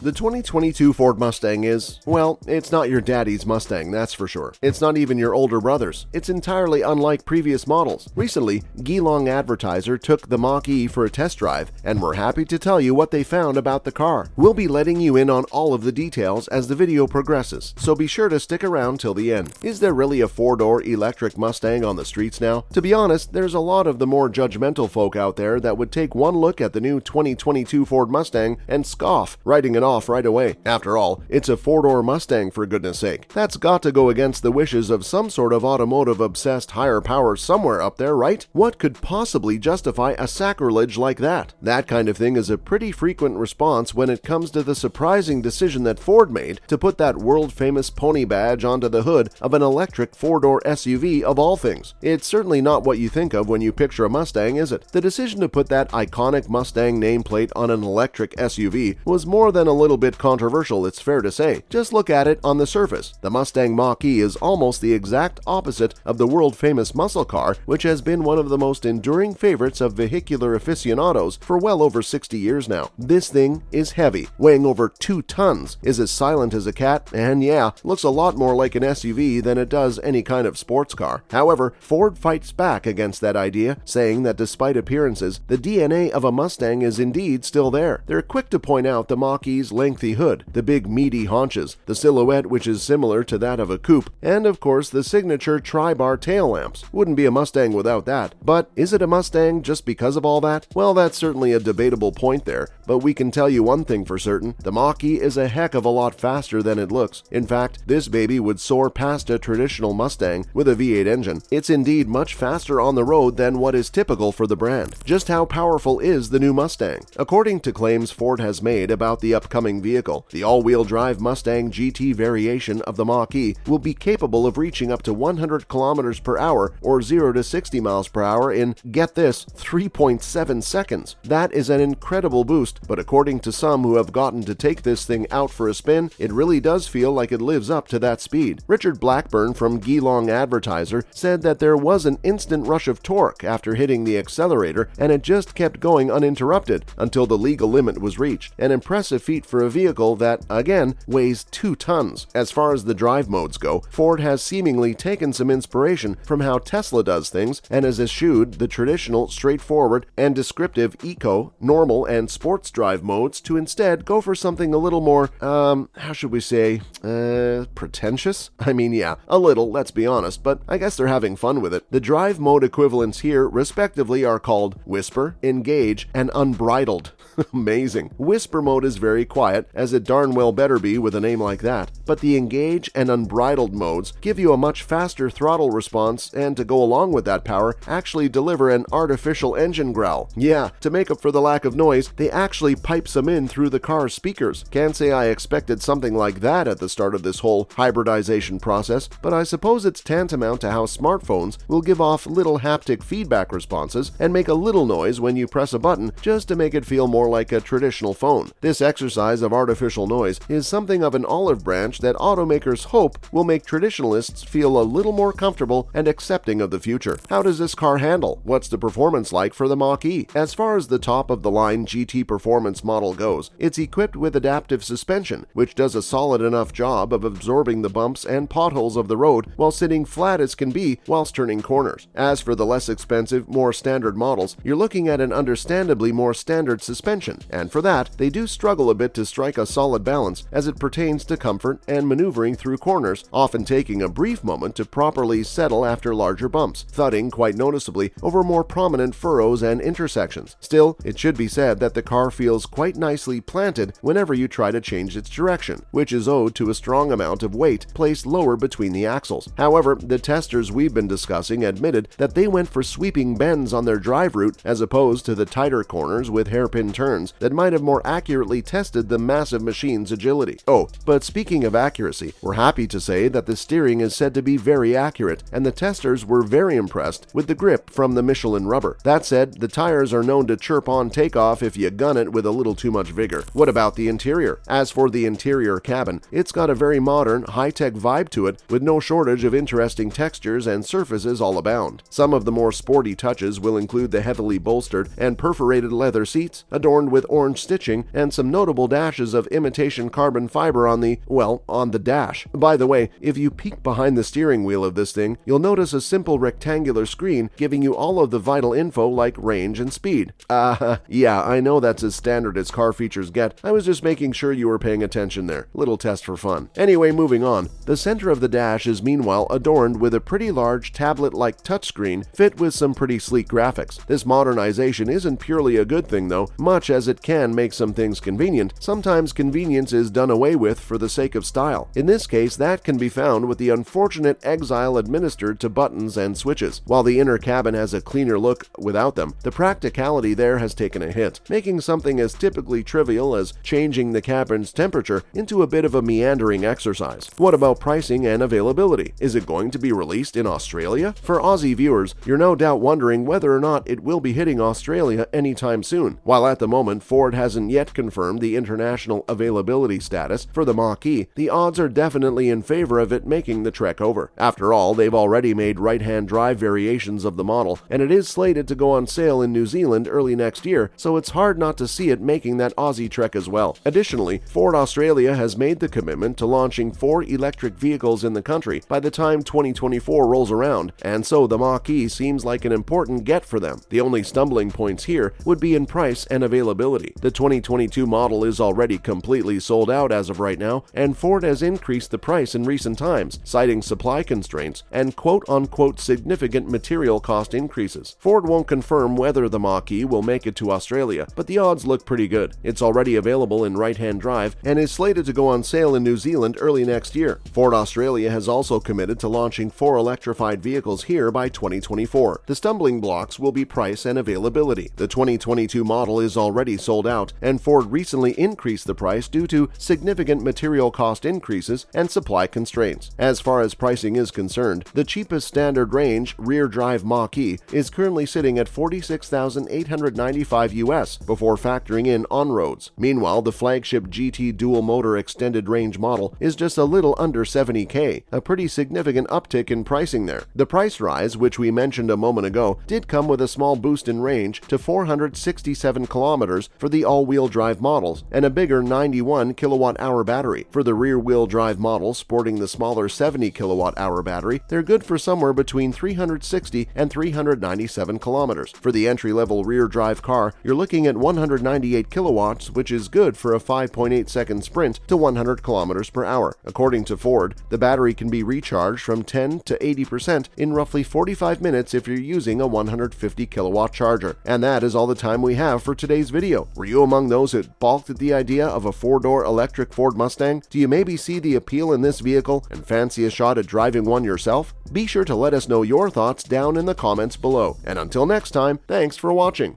The 2022 Ford Mustang is, well, it's not your daddy's Mustang, that's for sure. It's not even your older brother's. It's entirely unlike previous models. Recently, Geelong Advertiser took the Mach-E for a test drive, and we're happy to tell you what they found about the car. We'll be letting you in on all of the details as the video progresses, so be sure to stick around till the end. Is there really a four-door electric Mustang on the streets now? To be honest, there's a lot of the more judgmental folk out there that would take one look at the new 2022 Ford Mustang and scoff, writing it off right away. After all, it's a four-door Mustang, for goodness sake. That's got to go against the wishes of some sort of automotive-obsessed higher power somewhere up there, right? What could possibly justify a sacrilege like that? That kind of thing is a pretty frequent response when it comes to the surprising decision that Ford made to put that world-famous pony badge onto the hood of an electric four-door SUV of all things. It's certainly not what you think of when you picture a Mustang, is it? The decision to put that iconic Mustang nameplate on an electric SUV was more than a little bit controversial, it's fair to say. Just look at it on the surface. The Mustang Mach-E is almost the exact opposite of the world-famous muscle car, which has been one of the most enduring favorites of vehicular aficionados for well over 60 years now. This thing is heavy, weighing over 2 tons, is as silent as a cat, and yeah, looks a lot more like an SUV than it does any kind of sports car. However, Ford fights back against that idea, saying that despite appearances, the DNA of a Mustang is indeed still there. They're quick to point out the Mach-E's lengthy hood, the big meaty haunches, the silhouette which is similar to that of a coupe, and of course the signature tri-bar tail lamps. Wouldn't be a Mustang without that. But is it a Mustang just because of all that? Well, that's certainly a debatable point there, but we can tell you one thing for certain: the Mach-E is a heck of a lot faster than it looks. In fact, this baby would soar past a traditional Mustang with a V8 engine. It's indeed much faster on the road than what is typical for the brand. Just how powerful is the new Mustang? According to claims Ford has made about the upcoming vehicle, the all-wheel drive Mustang GT variation of the Mach-E will be capable of reaching up to 100 kilometers per hour or 0 to 60 miles per hour in, get this, 3.7 seconds. That is an incredible boost, but according to some who have gotten to take this thing out for a spin, it really does feel like it lives up to that speed. Richard Blackburn from Geelong Advertiser said that there was an instant rush of torque after hitting the accelerator, and it just kept going uninterrupted until the legal limit was reached. An impressive feat for a vehicle that, again, weighs 2 tons. As far as the drive modes go, Ford has seemingly taken some inspiration from how Tesla does things and has eschewed the traditional, straightforward, and descriptive eco, normal, and sports drive modes to instead go for something a little more, how should we say, pretentious? I mean, yeah, a little, let's be honest, but I guess they're having fun with it. The drive mode equivalents here, respectively, are called Whisper, Engage, and Unbridled. Amazing. Whisper mode is very quiet, as it darn well better be with a name like that, but the Engage and Unbridled modes give you a much faster throttle response, and to go along with that power, actually deliver an artificial engine growl. Yeah, to make up for the lack of noise, they actually pipe some in through the car's speakers. Can't say I expected something like that at the start of this whole hybridization process, but I suppose it's tantamount to how smartphones will give off little haptic feedback responses and make a little noise when you press a button just to make it feel more like a traditional phone. This exercise of artificial noise is something of an olive branch that automakers hope will make traditionalists feel a little more comfortable and accepting of the future. How does this car handle? What's the performance like for the Mach-E? As far as the top-of-the-line GT performance model goes, it's equipped with adaptive suspension, which does a solid enough job of absorbing the bumps and potholes of the road while sitting flat as can be whilst turning corners. As for the less expensive, more standard models, you're looking at an understandably more standard suspension, and for that, they do struggle a bit to strike a solid balance as it pertains to comfort and maneuvering through corners, often taking a brief moment to properly settle after larger bumps, thudding quite noticeably over more prominent furrows and intersections. Still, it should be said that the car feels quite nicely planted whenever you try to change its direction, which is owed to a strong amount of weight placed lower between the axles. However, the testers we've been discussing admitted that they went for sweeping bends on their drive route as opposed to the tighter corners with hairpin turns that might have more accurately tested the massive machine's agility. Oh, but speaking of accuracy, we're happy to say that the steering is said to be very accurate, and the testers were very impressed with the grip from the Michelin rubber. That said, the tires are known to chirp on takeoff if you gun it with a little too much vigor. What about the interior? As for the interior cabin, it's got a very modern, high-tech vibe to it, with no shortage of interesting textures and surfaces all abound. Some of the more sporty touches will include the heavily bolstered and perforated leather seats, adorned with orange stitching, and some notable dashes of imitation carbon fiber on the dash. By the way, if you peek behind the steering wheel of this thing, you'll notice a simple rectangular screen giving you all of the vital info like range and speed. Yeah, I know that's as standard as car features get. I was just making sure you were paying attention there. Little test for fun. Anyway, moving on. The center of the dash is meanwhile adorned with a pretty large tablet-like touchscreen fit with some pretty sleek graphics. This modernization isn't purely a good thing though. Much as it can make some things convenient, sometimes convenience is done away with for the sake of style. In this case, that can be found with the unfortunate exile administered to buttons and switches. While the inner cabin has a cleaner look without them, the practicality there has taken a hit, making something as typically trivial as changing the cabin's temperature into a bit of a meandering exercise. What about pricing and availability? Is it going to be released in Australia? For Aussie viewers, you're no doubt wondering whether or not it will be hitting Australia anytime soon. While at the moment Ford hasn't yet confirmed the international availability status for the Mach-E, the odds are definitely in favor of it making the trek over. After all, they've already made right-hand drive variations of the model, and it is slated to go on sale in New Zealand early next year, so it's hard not to see it making that Aussie trek as well. Additionally, Ford Australia has made the commitment to launching 4 electric vehicles in the country by the time 2024 rolls around, and so the Mach-E seems like an important get for them. The only stumbling points here would be in price and availability. The 2022 model is already completely sold out as of right now, and Ford has increased the price in recent times, citing supply constraints and quote-unquote significant material cost increases. Ford won't confirm whether the Mach-E will make it to Australia, but the odds look pretty good. It's already available in right-hand drive and is slated to go on sale in New Zealand early next year. Ford Australia has also committed to launching 4 electrified vehicles here by 2024. The stumbling blocks will be price and availability. The 2022 model is already sold out, and Ford recently increased the price due to significant material cost increases and supply constraints. As far as pricing is concerned, the cheapest standard range rear-drive Mach-E is currently sitting at $46,895 US before factoring in on-roads. Meanwhile, the flagship GT dual-motor extended range model is just a little under $70K, a pretty significant uptick in pricing there. The price rise, which we mentioned a moment ago, did come with a small boost in range to 467 kilometers for the all-wheel drive models and a bigger 91 kilowatt-hour battery. For the rear-wheel drive models sporting the smaller 70 kilowatt-hour battery, they're good for somewhere between 360 and 397 kilometers. For the entry-level rear-drive car, you're looking at 198 kilowatts, which is good for a 5.8-second sprint to 100 kilometers per hour. According to Ford, the battery can be recharged from 10 to 80% in roughly 45 minutes if you're using a 150 kilowatt charger. And that is all the time we have for today's video. Were you among those that balked at the idea of a 4-door electric Ford Mustang? Do you maybe see the appeal in this vehicle and fancy a shot at driving one yourself? Be sure to let us know your thoughts down in the comments below. And until next time, thanks for watching.